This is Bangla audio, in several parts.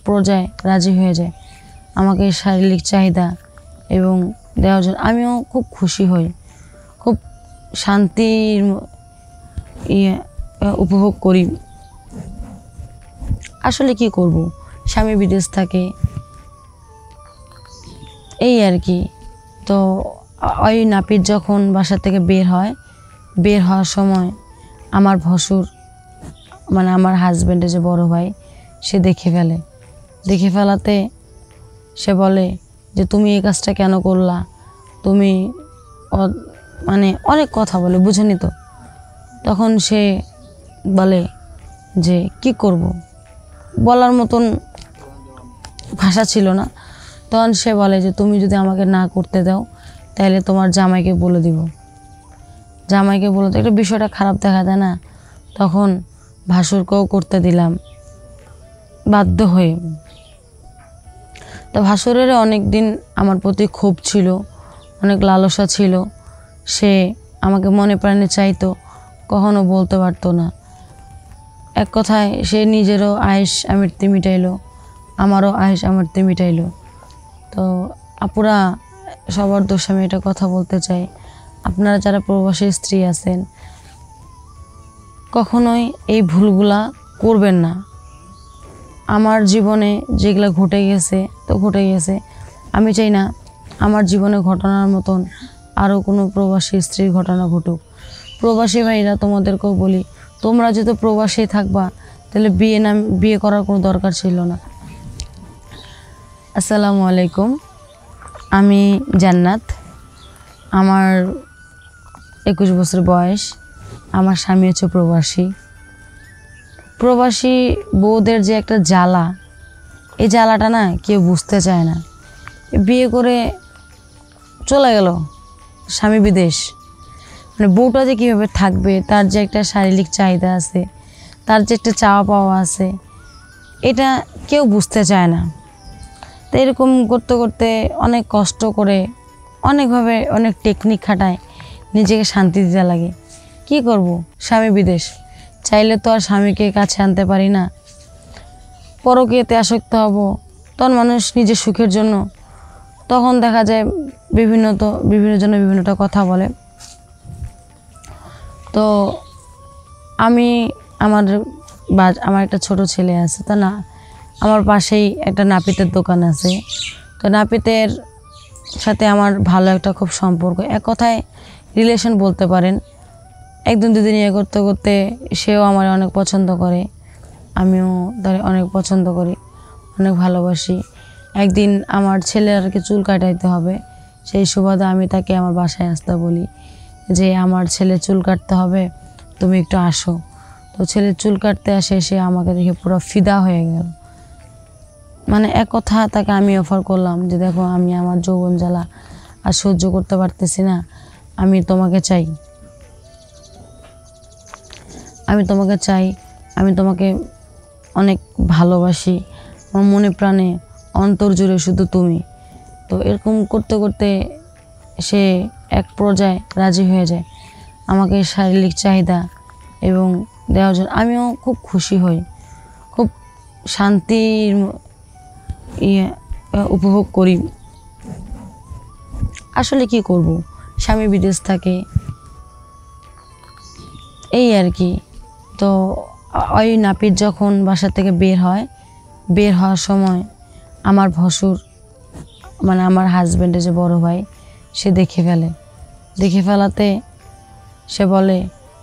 পর্যায়ে রাজি হয়ে যায় আমাকে শারীরিক চাহিদা এবং দেওয়ার জন্য। আমিও খুব খুশি হই, খুব শান্তির উপভোগ করি। আসলে কি করব, স্বামী বিদেশ থাকে, এই আর কি। তো ওই নাপিত যখন বাসা থেকে বের হওয়ার সময় আমার ভসুর মানে আমার হাজব্যান্ডের যে বড় ভাই সে দেখে ফেলাতে সে বলে যে তুমি এই কাজটা কেন করলা, তুমি মানে অনেক কথা বলে, বুঝেনি তো। তখন সে বলে যে কি করব, বলার মতন ভাষা ছিল না। তখন সে বলে যে তুমি যদি আমাকে না করতে দাও তাহলে তোমার জামাইকে বলে দিব। জামাইকে বলে তো একটা বিষয়টা খারাপ দেখা যায় না। তখন ভাসুরকেও করতে দিলাম বাধ্য হয়ে। তো ভাসুরের অনেক দিন আমার প্রতি ক্ষোভ ছিল, অনেক লালসা ছিল। সে আমাকে মনে প্রাণে চাইতো, কখনো বলতে পারতো না। এক কথায় সে নিজেরও আয়েশ আমৃত্যু মিটাইলো, আমারও আয়েশ আমৃত্যু মিটাইলো। তো আপুরা, সবার দোষ আমি এটা কথা বলতে চাই, আপনারা যারা প্রবাসী স্ত্রী আছেন কখনোই এই ভুলগুলা করবেন না। আমার জীবনে যেগুলো ঘটে গেছে, আমি চাই না আমার জীবনে ঘটনার মতন আরও কোনো প্রবাসী স্ত্রীর ঘটনা ঘটুক। প্রবাসী ভাইরা, তোমাদেরকেও বলি, তোমরা যেহেতু প্রবাসী থাকবা তাহলে বিয়ে করার কোনো দরকার ছিল না। আসসালামু আলাইকুম, আমি জান্নাত। আমার 21 বছর বয়স। আমার স্বামী হচ্ছে প্রবাসী বউদের যে একটা জ্বালা, এই জ্বালাটা না কেউ বুঝতে চায় না। বিয়ে করে চলে গেল স্বামী বিদেশ, মানে বউটা যে কীভাবে থাকবে, তার যে একটা শারীরিক চাহিদা আছে, তার যে একটা চাওয়া পাওয়া আছে, এটা কেউ বুঝতে চায় না। তো এরকম করতে করতে অনেক কষ্ট করে, অনেকভাবে অনেক টেকনিক খাটায় নিজেকে শান্তি দিতে লাগে। কি করব, স্বামী বিদেশ, চাইলে তো আর স্বামীকে কাছে আনতে পারি না। পরকীয়াতে আসক্ত হব, তখন মানুষ নিজের সুখের জন্য, তখন দেখা যায় বিভিন্ন জন বিভিন্নটা কথা বলে। তো আমার একটা ছোট ছেলে আছে, তা না, আমার পাশেই একটা নাপিতের দোকান আছে। তো নাপিতের সাথে আমার ভালো একটা খুব সম্পর্ক, এক কথায় রিলেশন বলতে পারেন। একদিন দুদিন ইয়ে করতে করতে সেও আমার অনেক পছন্দ করে, আমিও তার অনেক পছন্দ করি, অনেক ভালোবাসি। একদিন আমার ছেলের আর কি চুল কাটাইতে হবে, সেই সুবাদে আমি তাকে আমার বাসায় আসতে বলি যে আমার ছেলে চুল কাটতে হবে, তুমি একটু আসো। তো ছেলে চুল কাটতে আসে, সে আমাকে দেখে পুরো ফিদা হয়ে গেল। মানে এক কথা তাকে আমি অফার করলাম যে দেখো, আমি আমার যৌবন জ্বালা আর সহ্য করতে পারতেছি না, আমি তোমাকে চাই, আমি তোমাকে অনেক ভালোবাসি, আমার মনে প্রাণে অন্তর জুড়ে শুধু তুমি। তো এরকম করতে করতে সে এক পর্যায়ে রাজি হয়ে যায় আমাকে শারীরিক চাহিদা এবং দেওয়ার জন্য। আমিও খুব খুশি হই, খুব শান্তির উপভোগ করি। আসলে কি করব, স্বামী বিদেশ থাকে, এই আর কি। তো ওই নাপিত যখন বাসা থেকে বের হওয়ার সময় আমার ভসুর মানে আমার হাজব্যান্ডের যে বড় ভাই সে দেখে ফেলাতে সে বলে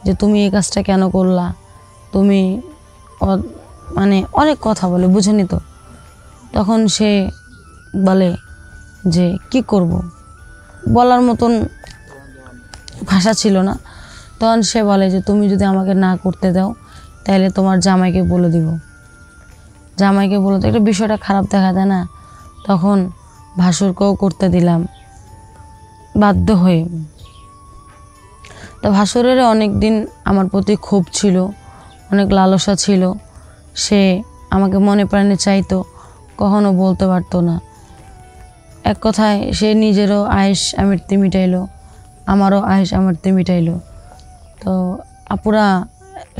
যে তুমি এই কাজটা কেন করলা, তুমি মানে অনেক কথা বলে, বুঝেনি তো। তখন সে বলে যে কি করব, বলার মতন ভাষা ছিল না। তখন সে বলে যে তুমি যদি আমাকে না করতে দাও তাহলে তোমার জামাইকে বলে দিব। জামাইকে বলে তো একটা বিষয়টা খারাপ দেখা যায় না। তখন ভাসুরকেও করতে দিলাম বাধ্য হয়ে। তো ভাসুরের অনেক দিন আমার প্রতি ক্ষোভ ছিল, অনেক লালসা ছিল। সে আমাকে মনে প্রাণে চাইতো, কখনো বলতে পারতো না। এক কথায় সে নিজেরও আয়েশ আমৃত্যু মিটাইলো, আমারও আয়েশ আমৃত্যু মিটাইলো। তো আপুরা,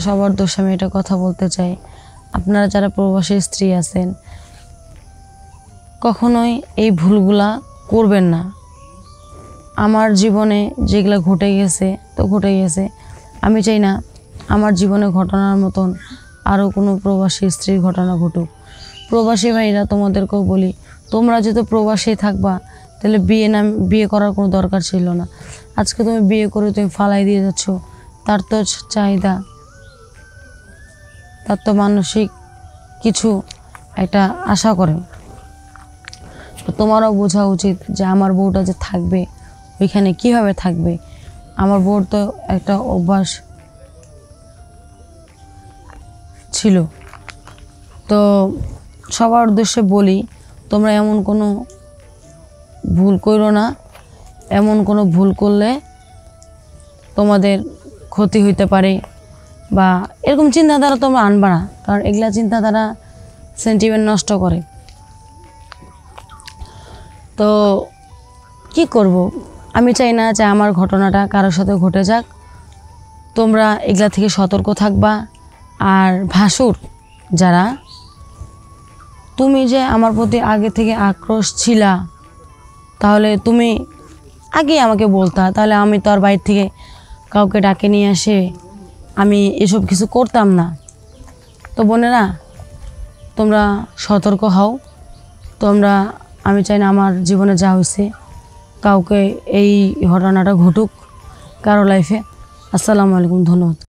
সবার দোষ আমি এটা কথা বলতে চাই, আপনারা যারা প্রবাসী স্ত্রী আছেন কখনোই এই ভুলগুলা করবেন না। আমার জীবনে যেগুলো ঘটে গেছে তো ঘটে গেছে, আমি চাই না আমার জীবনে ঘটনার মতন আরও কোনো প্রবাসী স্ত্রীর ঘটনা ঘটুক। প্রবাসী ভাইরা তোমাদেরকেও বলি, তোমরা যেহেতু প্রবাসী থাকবা তাহলে বিয়ে করার কোনো দরকার ছিল না। আজকে তুমি বিয়ে করে তুমি ফালাই দিয়ে যাচ্ছ, তার তো চাহিদা, তার তো মানসিক কিছু একটা আশা করে। তো তোমারও বোঝা উচিত যে আমার বউটা যে থাকবে ওইখানে কিভাবে থাকবে। আমার বউর তো একটা অভ্যাস ছিল। তো সবার উদ্দেশ্যে বলি, তোমরা এমন কোনো ভুল করো না। এমন কোনো ভুল করলে তোমাদের ক্ষতি হইতে পারে, বা এরকম চিন্তাধারা তোমরা আনবা না, কারণ এগুলা চিন্তাধারা সেন্টিমেন্ট নষ্ট করে। তো কি করব, আমি চাই না যে আমার ঘটনাটা কারোর সাথে ঘটে যাক। তোমরা এগুলা থেকে সতর্ক থাকবা। আর ভাসুর যারা, তুমি যে আমার প্রতি আগে থেকে আক্রোশ ছিলা, তাহলে তুমি আগেই আমাকে বলতা, তাহলে আমি তো আর বাইরে থেকে কাউকে ডাকে নিয়ে আসে আমি এসব কিছু করতাম না। তো বোনেরা, তোমরা সতর্ক হও। তোমরা, আমি চাই না আমার জীবনে যা হয়েছে কাউকে এই ঘটনাটা ঘটুক কারো লাইফে। আসসালামু আলাইকুম, ধন্যবাদ।